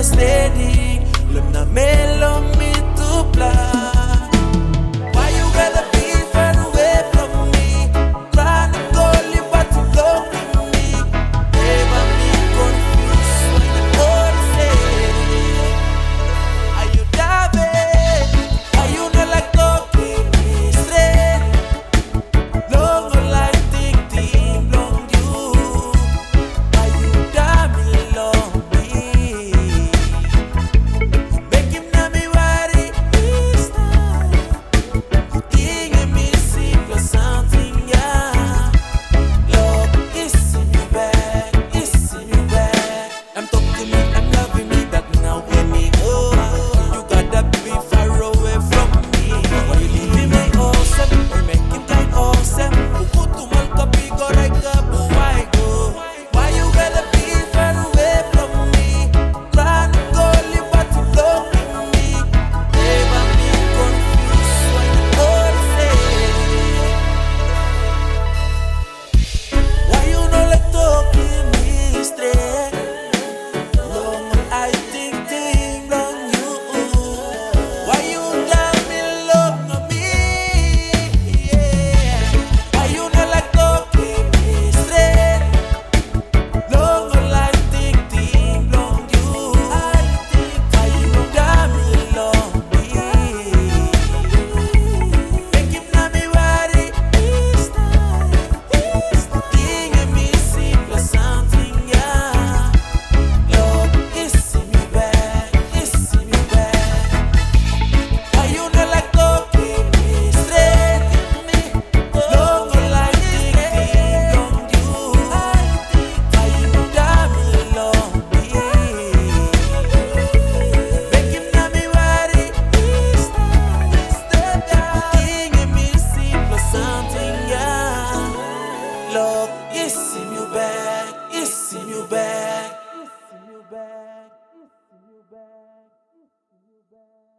steady. Love na mellow me to plan. Why you gotta be far away from me? Trying to call you but you love me. Never be confused when I call say. Are you Tafe? Are you not like Tokim? Stret. Long like Tokim, long you. Are you damn love me? Make him not me worry. This time, you me simple something, yeah. Love is in your bag, it's in your bag. I'm talking me, I'm loving me, that now when me go, you gotta be far away from me. Why you leaving me awesome? You making kind awesome. Uko tumal ka bigo like a buhay go. Why you gotta be far away from me? Trying to call you but you love me. Never be confused when I call say. Why you not like talking me straight? Long I think long you. Why you got me love me? Yeah. Why you not like talking me straight? Long I think long you. Why you got me love me? Make him not me worry. This time, me simple something, yeah. Love is in your bag, it's in your bag. Why you not like Tokim me straight? Long like Tokim, long you. Why you got me love me? Make him not me worry. This time, me simple something, yeah. Love is in your bag, it's in your bag. It's in your bag, it's in your bag, it's in your bag.